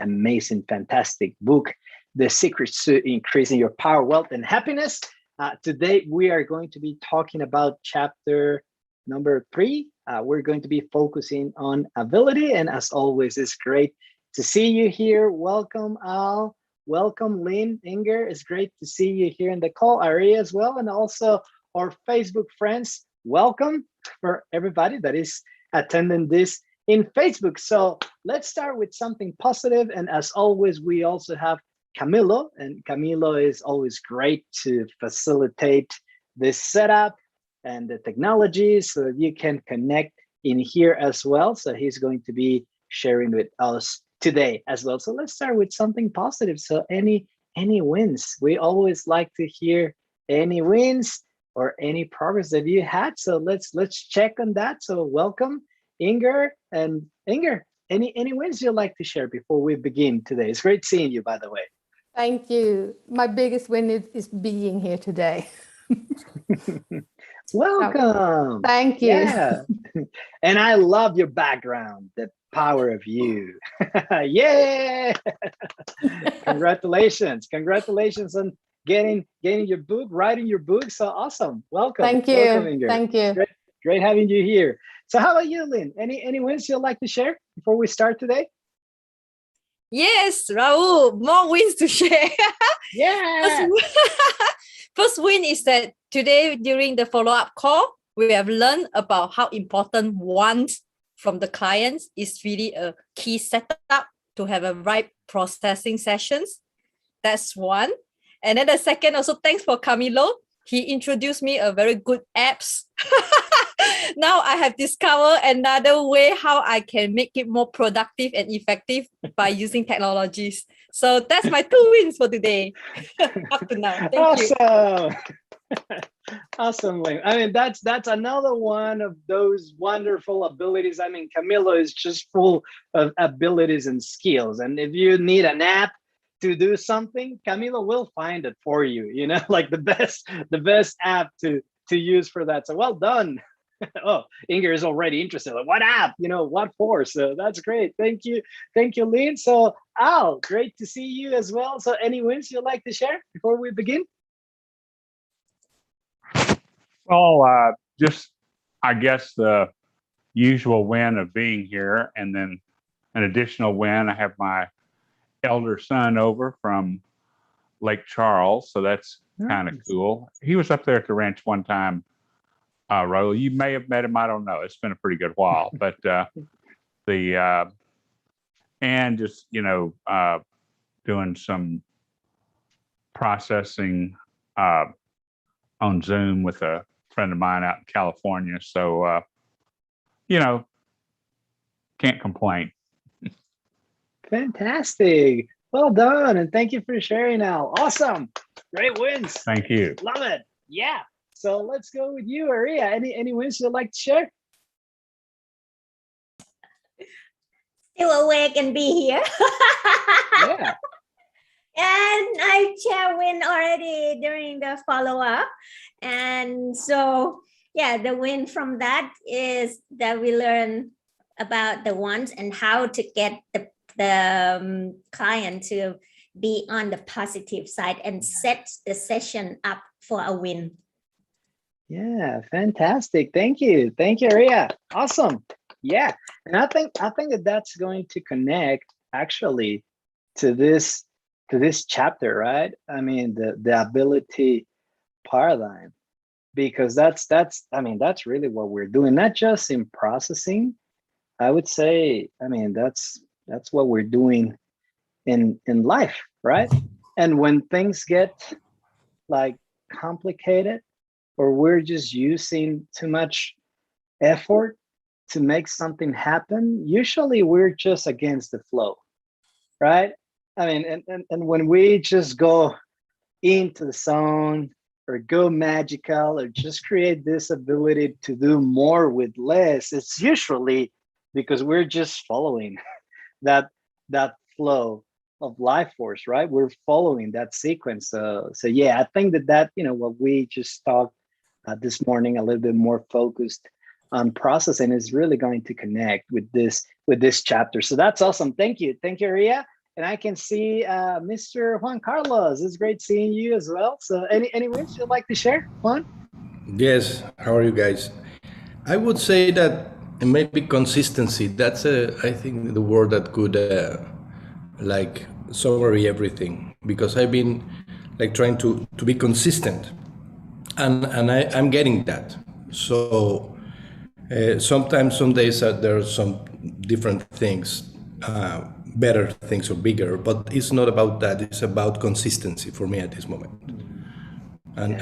amazing, fantastic book, The Secrets to Increasing Your Power, Wealth, and Happiness. Today, we are going to be talking about chapter number 3. We're going to be focusing on ability. And as always, it's great to see you here. Welcome, Al. Welcome, Lynn, Inger. It's great to see you here in the call area as well. And also our Facebook friends. Welcome for everybody that is attending this in Facebook. So let's start with something positive. And as always, we also have Camilo, and Camilo is always great to facilitate this setup and the technology so that you can connect in here as well. So he's going to be sharing with us today as well. So let's start with something positive. So any wins? We always like to hear any wins or any progress that you had. So let's check on that. So welcome, Inger. And Inger, any wins you'd like to share before we begin today? It's great seeing you, by the way. Thank you. My biggest win is being here today. Welcome. Thank you. Yeah. And I love your background, the power of you. Yeah. Congratulations on getting your book, writing your book. So awesome. Welcome. Thank you. Welcome, Inger. Thank you. Great having you here. So how about you, Lynn? Any wins you'd like to share before we start today? Yes, Raul, more wins to share. Yeah. First win is that today during the follow-up call, we have learned about how important wants from the clients is really a key setup to have a right processing sessions. That's one. And then the second, also thanks for Camilo. He introduced me a very good apps. Now I have discovered another way how I can make it more productive and effective by using technologies. So that's my 2 wins for today. Up to now. Thank you. Awesome, Lynn. I mean, that's another one of those wonderful abilities. I mean, Camilo is just full of abilities and skills. And if you need an app to do something, Camilo will find it for you, you know, like the best app to use for that. So well done. Oh, Inger is already interested. Like, what app? You know, what for? So that's great. Thank you, Lynn. So Al, great to see you as well. So any wins you'd like to share before we begin? Well, just I guess the usual win of being here, and then an additional win. I have my elder son over from Lake Charles, so that's kind of cool. He was up there at the ranch one time. Raul, you may have met him. I don't know. It's been a pretty good while, but and just doing some processing on Zoom with a friend of mine out in California. So can't complain. Fantastic. Well done. And thank you for sharing, Al. Awesome. Great wins. Thank you. Love it. Yeah. So let's go with you, Aria. Any wins you'd like to share? Still awake and be here. Yeah. And I share win already during the follow-up. And so, yeah, the win from that is that we learn about the wants and how to get the client to be on the positive side and set the session up for a win. Yeah, fantastic. Thank you, Aria. Awesome. Yeah, and I think that that's going to connect actually to this chapter, right? I mean, the ability paradigm, because that's really what we're doing, not just in processing. I would say, I mean, that's what we're doing in life, right? And when things get like complicated, or we're just using too much effort to make something happen, usually we're just against the flow, right? I mean, and when we just go into the zone or go magical or just create this ability to do more with less, it's usually because we're just following that flow of life force, right? We're following that sequence. So yeah, I think that what we just talked this morning, a little bit more focused on processing, is really going to connect with this chapter. So that's awesome. Thank you, Aria. And I can see Mr. Juan Carlos. It's great seeing you as well. So any wins you'd like to share, Juan? Yes, how are you guys? I would say that maybe consistency. That's I think the word that could like summary everything, because I've been like trying to be consistent, and I'm getting that. So sometimes some days there are some different things, better things or bigger, but it's not about that. It's about consistency for me at this moment, and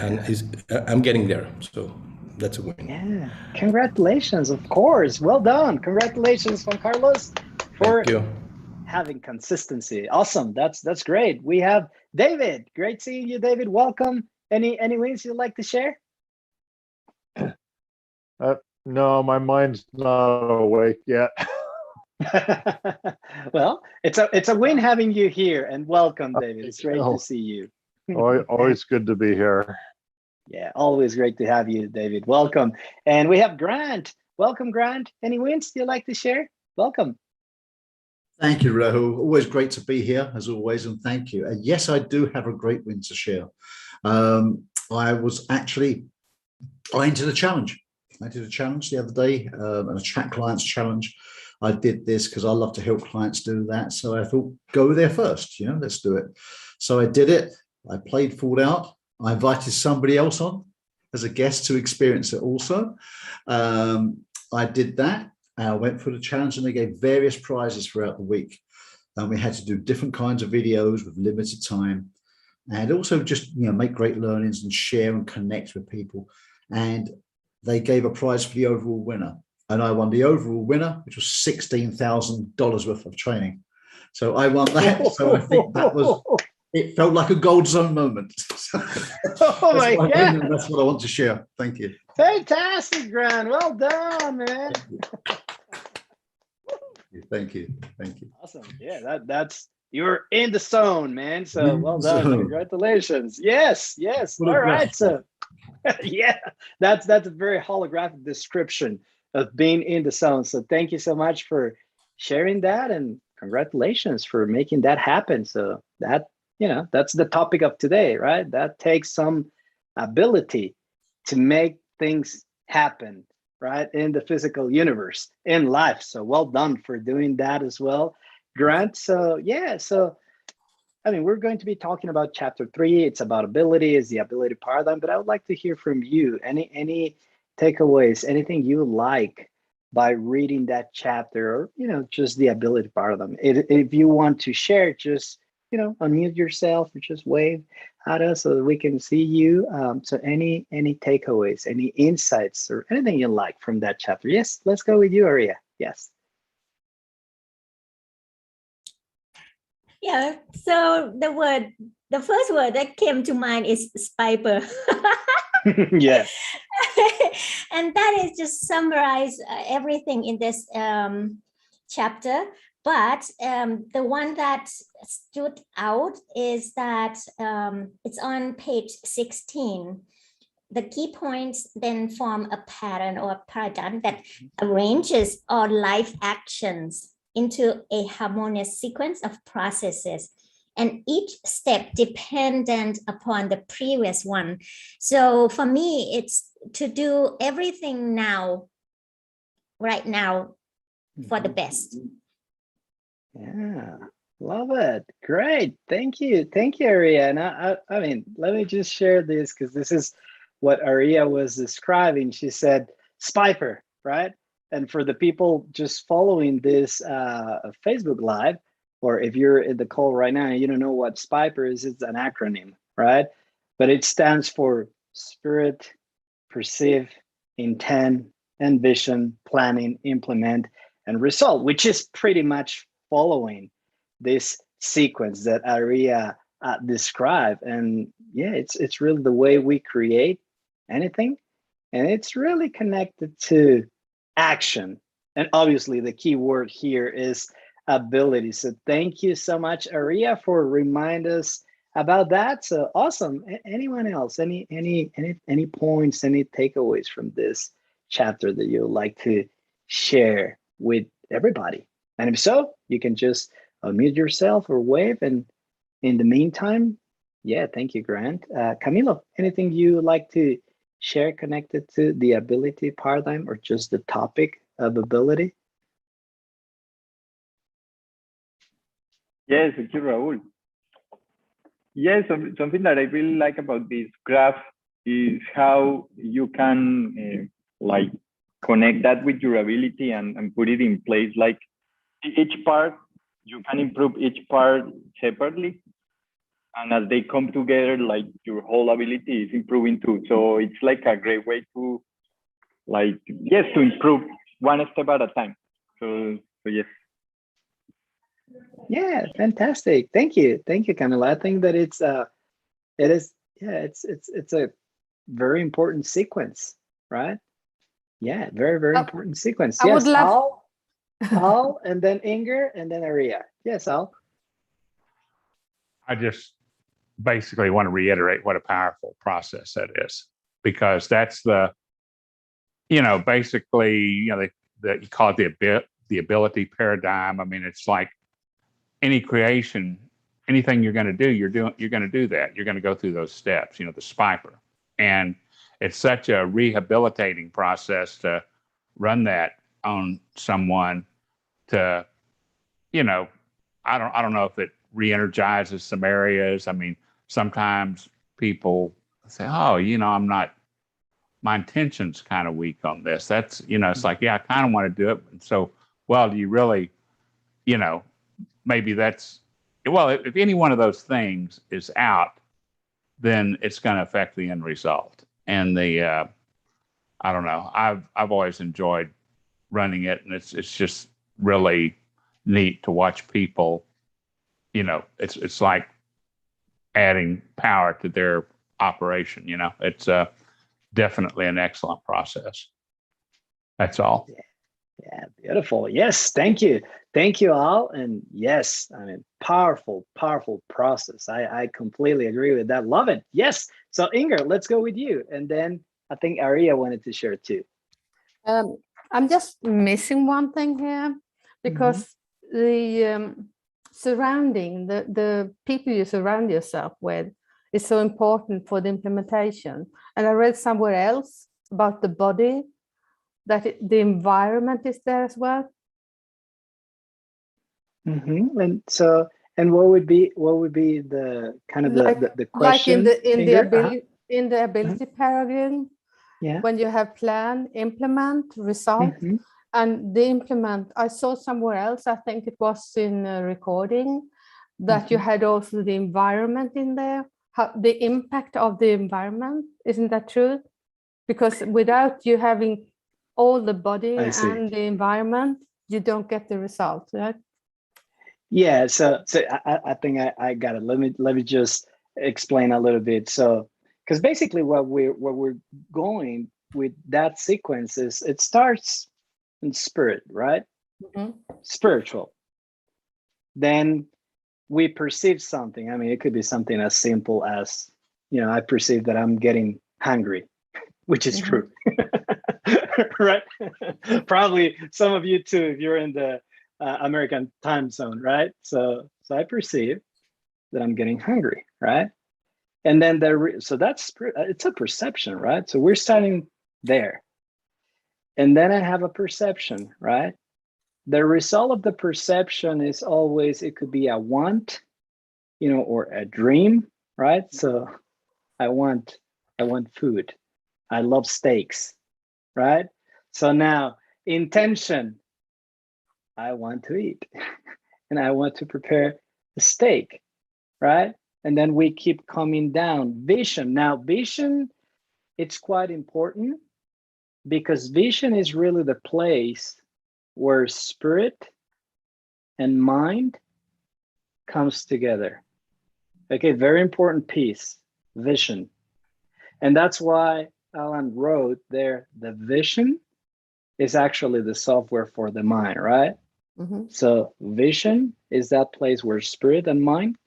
I'm getting there. So that's a win. Yeah, congratulations, of course. Well done. Congratulations, Juan Carlos, for Thank you. having consistency. Awesome. That's great. We have David. Great seeing you, David. Welcome. Any wins you'd like to share? No, my mind's not awake yet. Well, it's a win having you here, and welcome, David. It's great to see you. Always good to be here. Yeah, always great to have you, David. Welcome. And we have Grant. Welcome, Grant. Any wins you'd like to share? Welcome. Thank you, Rahul. Always great to be here, as always, and thank you. And yes, I do have a great win to share. I entered a challenge. I did a challenge the other day, an Attract Clients challenge. I did this because I love to help clients do that. So I thought, go there first, let's do it. So I did it. I played Fall Out. I invited somebody else on as a guest to experience it also. I did that. I went for the challenge, and they gave various prizes throughout the week. And we had to do different kinds of videos with limited time, and also just make great learnings and share and connect with people. And they gave a prize for the overall winner, and I won the overall winner, which was $16,000 worth of training. So I won that. So I think it felt like a gold zone moment. Oh my God. That's what I want to share. Thank you. Fantastic, Grant. Well done, man. Thank you. Thank you. Awesome. Yeah, that's you're in the zone, man. So well done. Zone. Congratulations. Yes. All right. So yeah, that's a very holographic description of being in the zone. So thank you so much for sharing that, and congratulations for making that happen. So that, that's the topic of today, right? That takes some ability to make things happen, right? In the physical universe, in life. So well done for doing that as well, Grant. So yeah, we're going to be talking about chapter 3. It's about ability, is the ability paradigm, but I would like to hear from you. Any takeaways, anything you like by reading that chapter, or, just the ability paradigm. If you want to share, just, unmute yourself or just wave at us so that we can see you. So any takeaways, any insights, or anything you like from that chapter? Yes, let's go with you, Aria. Yes. Yeah, so the first word that came to mind is spiper. Yeah. And that is just summarize everything in this chapter. But the one that stood out is that it's on page 16. The key points then form a pattern or a paradigm that arranges all life actions into a harmonious sequence of processes, and each step dependent upon the previous one. So for me, it's to do everything now, right now, for the best. Yeah, love it. Great. Thank you, Aria. And I mean, let me just share this, because this is what Aria was describing. She said spiper, right? And for the people just following this Facebook Live, or if you're in the call right now and you don't know what SPIPER is, it's an acronym, right? But it stands for Spirit, Perceive, Intend, Envision, Planning, Implement, and Result, which is pretty much following this sequence that Aria described. And yeah, it's really the way we create anything. And it's really connected to action. And obviously the key word here is ability. So thank you so much, Aria, for reminding us about that. So awesome. Anyone else? Any points, any takeaways from this chapter that you'd like to share with everybody? And if so, you can just unmute yourself or wave. And in the meantime, yeah, thank you, Grant. Camilo, anything you would like to share connected to the ability paradigm or just the topic of ability? Yes, thank you, Raul. Yes, something that I really like about this graph is how you can like connect that with your ability and put it in place. Like each part, you can improve each part separately. And as they come together, like your whole ability is improving too. So it's like a great way to, like, yes, to improve one step at a time. So yes. Yeah, fantastic. Thank you, Camila. I think that it's a very important sequence, right? Yeah, very important sequence. I would Yes, love. Al, and then Inger, and then Aria. Yes, Al. I just basically want to reiterate what a powerful process that is, because that's basically, you call it the ability paradigm. I mean, it's like any creation, anything you're going to do, you're going to do that. You're going to go through those steps, the SPIPER. And it's such a rehabilitating process to run that on someone to, I don't know if it re-energizes some areas. I mean, sometimes people say, oh, my intention's kind of weak on this. That's, it's like, yeah, I kind of want to do it. And so, well, do you really, maybe if any one of those things is out, then it's going to affect the end result. And I don't know, I've always enjoyed running it, and it's just really neat to watch people, it's like adding power to their operation. It's definitely an excellent process. That's all. Yeah, beautiful. Yes, thank you all. And yes, I mean, powerful process. I completely agree with that. Love it. Yes. So Inger, let's go with you, and then I think Aria wanted to share too. I'm just missing one thing here, because the surrounding, the people you surround yourself with is so important for the implementation. And I read somewhere else about the body, that the environment is there as well. And so, and what would be the kind of the question? Like in the Inger? ability in the ability paradigm, Yeah. when you have plan, implement, result, and the implement, I saw somewhere else, I think it was in a recording, that you had also the environment in there, the impact of the environment. Isn't that true? Because without you having all the body and the environment, you don't get the result, right? Yeah, so I think I got it. Let me just explain a little bit. So, because basically what we're going with that sequence is, it starts in spirit, right? Spiritual. Then we perceive something. I mean, it could be something as simple as, I perceive that I'm getting hungry, which is true. Right? Probably some of you too, if you're in the American time zone, right? So I perceive that I'm getting hungry, right? And then so that's, it's a perception, right? So we're starting there. And then I have a perception, right? The result of the perception is always, it could be a want, or a dream, right? So I want food. I love steaks, right? So now intention, I want to eat and I want to prepare the steak, right? And then we keep coming down. Vision. Now, vision, it's quite important, because vision is really the place where spirit and mind comes together. Okay, very important piece, vision. And that's why Alan wrote there, the vision is actually the software for the mind, right? So vision is that place where spirit and mind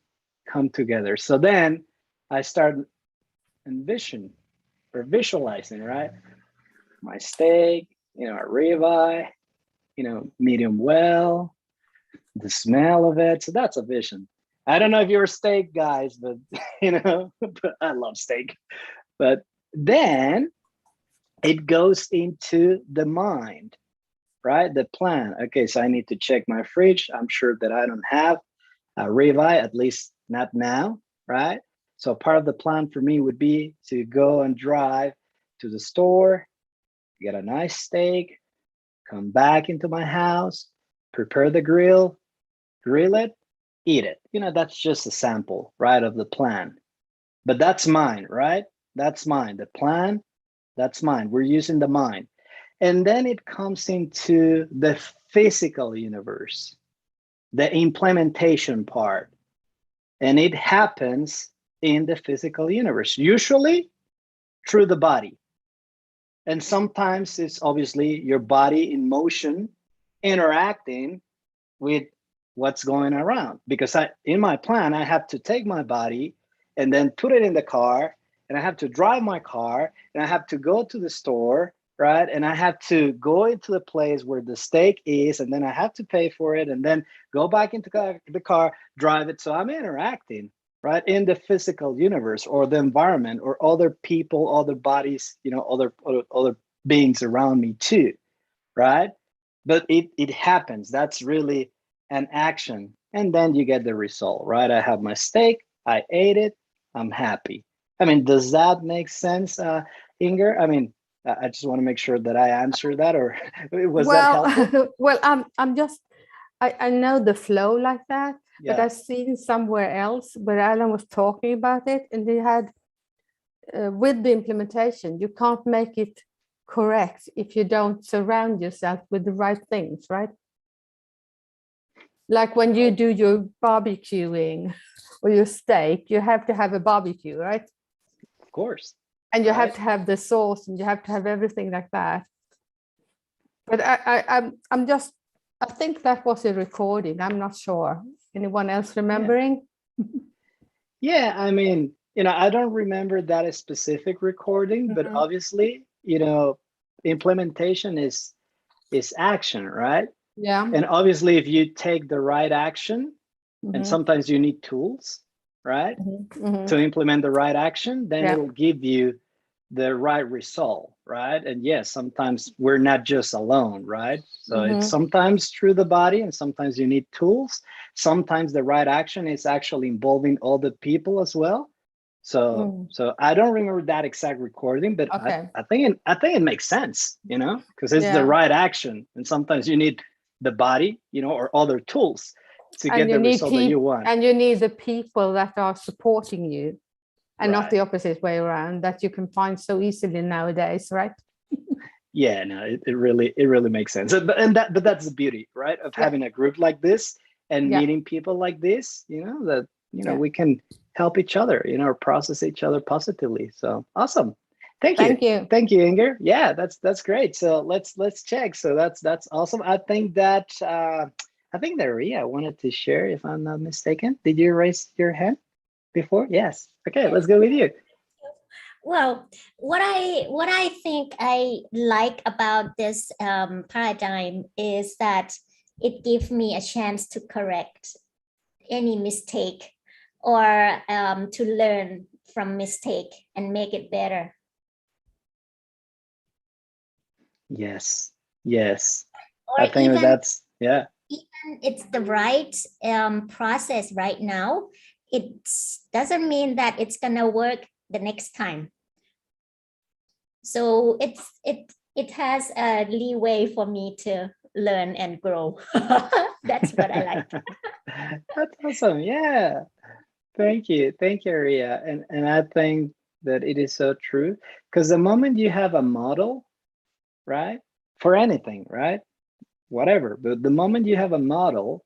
come together. So then I start envision or visualizing, right? My steak, a ribeye, medium well, the smell of it. So that's a vision. I don't know if you're steak guys, but but I love steak. But then it goes into the mind, right? The plan. Okay, so I need to check my fridge. I'm sure that I don't have a ribeye, at least not now, right? So part of the plan for me would be to go and drive to the store, get a nice steak, come back into my house, prepare the grill it, eat it. That's just a sample, right, of the plan. But that's mine, right? That's mine. The plan, that's mine. We're using the mind. And then it comes into the physical universe, the implementation part. And it happens in the physical universe, usually through the body. And sometimes it's obviously your body in motion interacting with what's going around. Because in my plan, I have to take my body and then put it in the car, and I have to drive my car, and I have to go to the store, right? And I have to go into the place where the steak is, and then I have to pay for it, and then go back into the car, drive it. So I'm interacting, right, in the physical universe or the environment or other people, other bodies, other beings around me too, right? But it happens. That's really an action. And then you get the result, right? I have my steak, I ate it, I'm happy. I mean, does that make sense, Inger? I mean, I just want to make sure that I answer that, or was that helpful? Well, I'm just, I know the flow like that, but Yeah. I've seen somewhere else where Alan was talking about it, and they had, with the implementation, you can't make it correct if you don't surround yourself with the right things, right? Like when you do your barbecuing or your steak, you have to have a barbecue, right? Of course. And you Right. have to have the sauce, and you have to have everything like that. But I'm just, I think that was a recording. I'm not sure. Anyone else remembering? Yeah, I mean, I don't remember that specific recording, but Mhm. obviously, implementation is action, right? Yeah. And obviously, if you take the right action, and Mhm. sometimes you need tools, right, Mhm. to implement the right action, then Yeah. it'll give you the right result, right? And yes, sometimes we're not just alone, right? So it's Mhm. sometimes through the body, and sometimes you need tools. Sometimes the right action is actually involving other people as well. So I don't remember that exact recording, but Okay. I think it makes sense, because it's the Yeah. right action, and sometimes you need the body, or other tools to get And you the need result that you want. and you need the people that are supporting you, and not Right. the opposite way around, that you can find so easily nowadays, right? Yeah, no, it really makes sense. But that's the beauty, right, of Yeah. having a group like this and Yeah. meeting people like this, that Yeah. we can help each other, or process each other positively. So awesome. Thank you. Thank you. Thank you, Inger. Yeah, that's great. So let's check. So that's awesome. I think that Ria wanted to share, if I'm not mistaken. Did you raise your hand before? Yes. Okay, let's go with you. Well, what I think I like about this paradigm is that it gives me a chance to correct any mistake, or to learn from mistake and make it better. Yes. Or I think even, that's, yeah. even it's the right process right now, it doesn't mean that it's gonna work the next time. So it has a leeway for me to learn and grow. That's what I like. That's awesome. Yeah. Thank you, Ria. And I think that it is so true, because the moment you have a model, right, for anything, right, whatever, but the moment you have a model,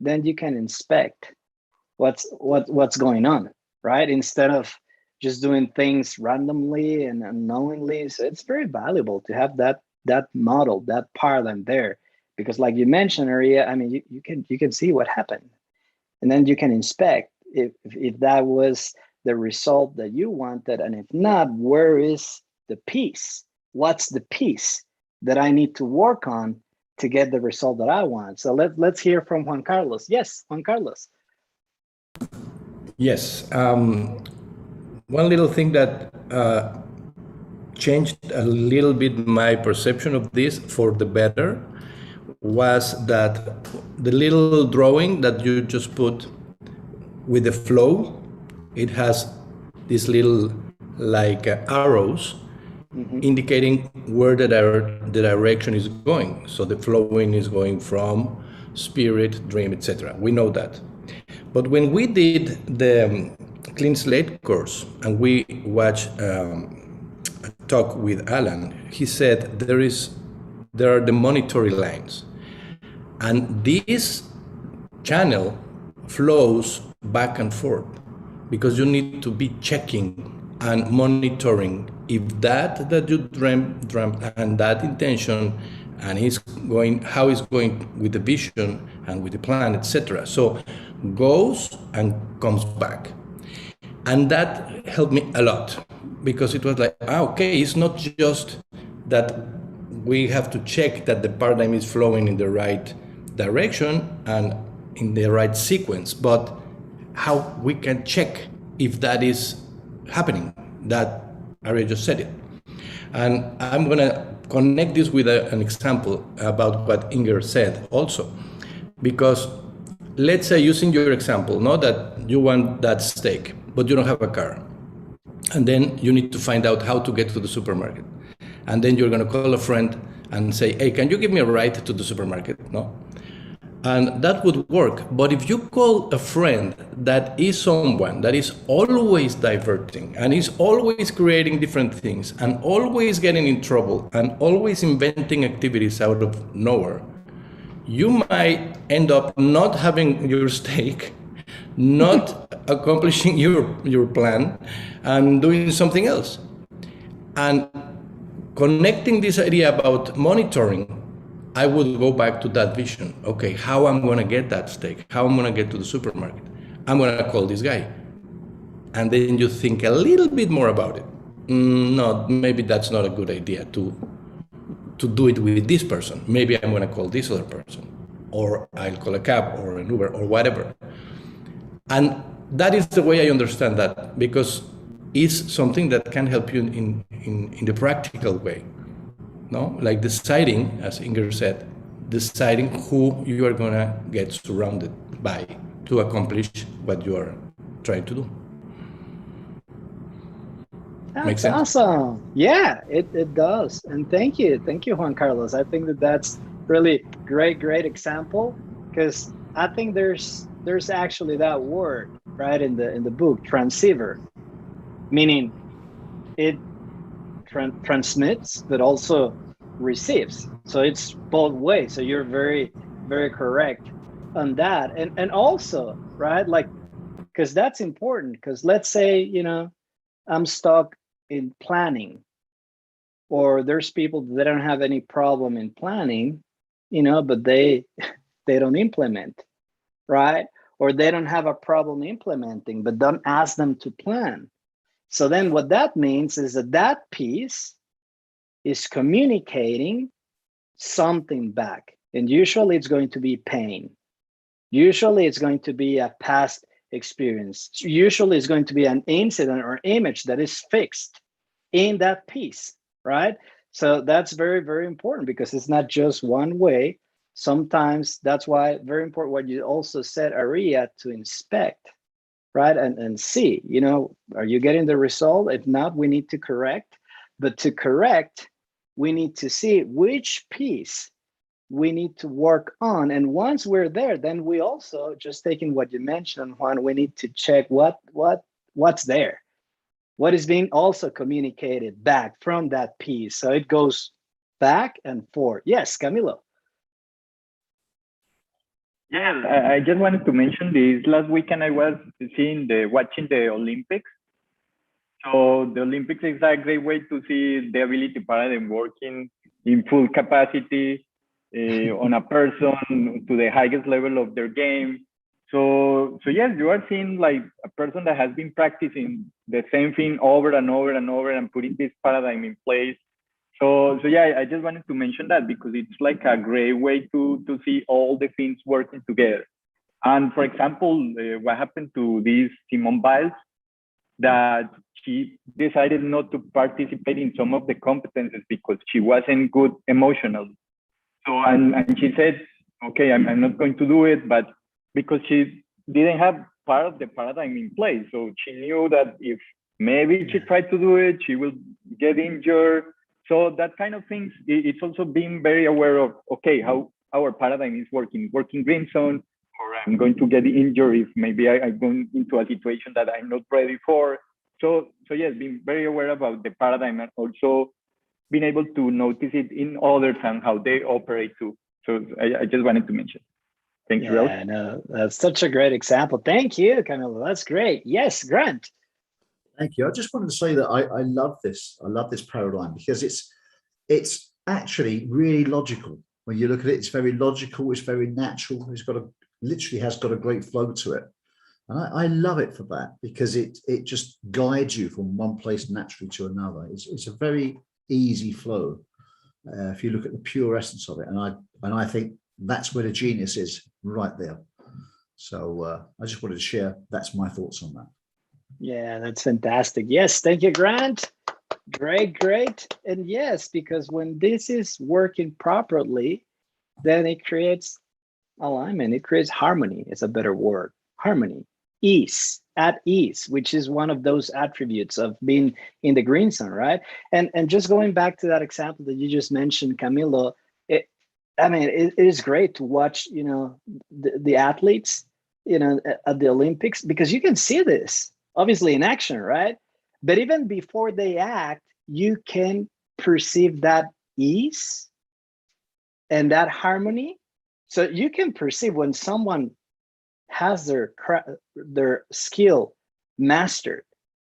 then you can inspect what's going on, right, instead of just doing things randomly and unknowingly. So it's very valuable to have that model, that paradigm there, because like you mentioned, Ria, I mean, you can see what happened, and then you can inspect if that was the result that you wanted, and if not, where is the piece? What's the piece that I need to work on to get the result that I want. So let's hear from Juan Carlos. Yes, Juan Carlos. Yes. One little thing that changed a little bit my perception of this for the better was that the little drawing that you just put with the flow, it has these little like arrows indicating where the direction is going. So the flowing is going from spirit, dream, etc. We know that. But when we did the Clean Slate course and we watched a talk with Alan, he said there are the monetary lines. And this channel flows back and forth because you need to be checking and monitoring if that you dreamt and that intention and how it's going with the vision and with the plan, etc. So goes and comes back. And that helped me a lot because it was like, okay, it's not just that we have to check that the paradigm is flowing in the right direction and in the right sequence, but how we can check if that is happening. That Aria just said it. And I'm going to connect this with an example about what Inger said also, because let's say, using your example, not that you want that steak, but you don't have a car. And then you need to find out how to get to the supermarket. And then you're going to call a friend and say, hey, can you give me a ride to the supermarket? No? And that would work. But if you call a friend that is someone that is always diverting and is always creating different things and always getting in trouble and always inventing activities out of nowhere, you might end up not having your steak, not accomplishing your plan, and doing something else. And connecting this idea about monitoring, I would go back to that vision. Okay, how I'm going to get that steak? How I'm going to get to the supermarket? I'm going to call this guy. And then you think a little bit more about it. No, maybe that's not a good idea to do it with this person. Maybe I'm going to call this other person, or I'll call a cab or an Uber or whatever. And that is the way I understand that, because it's something that can help you in the practical way. No, like deciding, as Inger said, deciding who you are going to get surrounded by to accomplish what you are trying to do. That's awesome. Yeah, it does. And thank you, Juan Carlos. I think that's really great example, because I think there's actually that word right in the book, transceiver, meaning it transmits but also receives. So it's both ways. So you're very correct on that. And also, right, like, because that's important, because let's say, I'm stuck in planning, or there's people that don't have any problem in planning, but they don't implement, right? Or they don't have a problem implementing, but don't ask them to plan. So then what that means is that piece is communicating something back. And usually it's going to be pain. Usually it's going to be a past experience. Usually it's going to be an incident or image that is fixed in that piece, right? So that's very important, because it's not just one way. Sometimes that's why very important what you also said, Aria, to inspect, right? And see, are you getting the result? If not, we need to correct. But to correct, we need to see which piece we need to work on. And once we're there, then we also, just taking what you mentioned, Juan, we need to check what's there. What is being also communicated back from that piece. So it goes back and forth. Yes, Camilo. Yeah, I just wanted to mention this. Last weekend I was watching the Olympics. So the Olympics is a great way to see the ability paradigm working in full capacity on a person to the highest level of their game. So yes, you are seeing like a person that has been practicing the same thing over and over and over and putting this paradigm in place. So yeah, I just wanted to mention that because it's like a great way to see all the things working together. And for example, what happened to this Simone Biles, that she decided not to participate in some of the competences because she wasn't good emotionally. So, and she said, okay, I'm not going to do it, but because she didn't have part of the paradigm in place. So she knew that if maybe she tried to do it, she will get injured. So that kind of things, it's also being very aware of, okay, how our paradigm is working green zone, or I'm going to get injured if maybe I'm going into a situation that I'm not ready for. So yes, being very aware about the paradigm and also being able to notice it in others and how they operate too. So I just wanted to mention. Thanks, Rose. Yeah, no, that's such a great example. Thank you, Camilo. That's great. Yes, Grant. Thank you. I just wanted to say that I love this. I love this paradigm because it's actually really logical. When you look at it, it's very logical. It's very natural. It's literally has got a great flow to it. And I love it for that because it just guides you from one place naturally to another. It's a very easy flow if you look at the pure essence of it. And I think that's where the genius is, right there. So I just wanted to share. That's my thoughts on that. Yeah, that's fantastic. Yes, thank you, Grant. Great. And yes, because when this is working properly, then it creates alignment. It creates harmony. It's a better word. Harmony, ease, at ease, which is one of those attributes of being in the green zone, right? And just going back to that example that you just mentioned, Camilo, it is great to watch, the athletes, at the Olympics, because you can see this obviously in action, right? But even before they act, you can perceive that ease and that harmony. So you can perceive when someone has their skill mastered.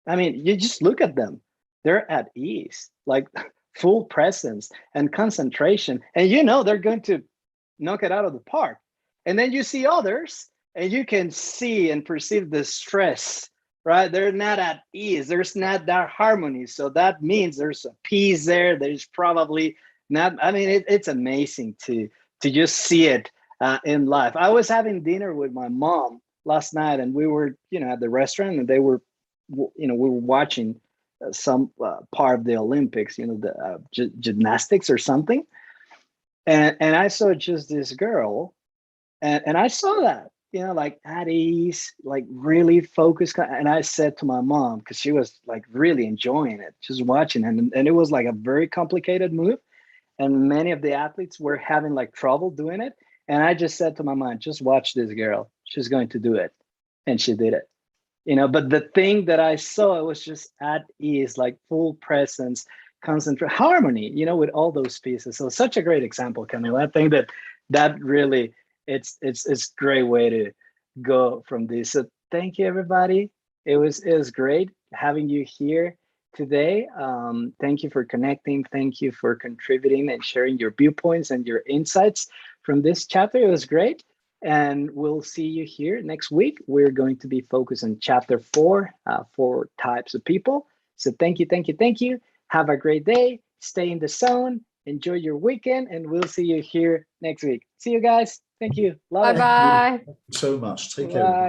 I mean, you just look at them. They're at ease, like full presence and concentration. And they're going to knock it out of the park. And then you see others and you can see and perceive the stress, right? They're not at ease. There's not that harmony. So that means there's a peace there. There's probably not, it's amazing to just see it in life. I was having dinner with my mom last night and we were, at the restaurant and we were watching some part of the Olympics, the gymnastics or something. And I saw just this girl and I saw that, like at ease, like really focused. And I said to my mom, because she was like really enjoying it, just watching it. And it was like a very complicated move. And many of the athletes were having like trouble doing it. And I just said to my mom, just watch this girl. She's going to do it. And she did it. But the thing that I saw, it was just at ease, like full presence, concentrate, harmony, with all those pieces. So such a great example, Camilo. I think that really, it's a great way to go from this. So thank you, everybody. It was great having you here today. Thank you for connecting. Thank you for contributing and sharing your viewpoints and your insights from this chapter. It was great. And we'll see you here next week. We're going to be focused on chapter 4, 4 types of people. So thank you. Have a great day. Stay in the zone. Enjoy your weekend. And we'll see you here next week. See you guys. Thank you. Love it. Bye-bye. Thank you so much. Take Bye. care.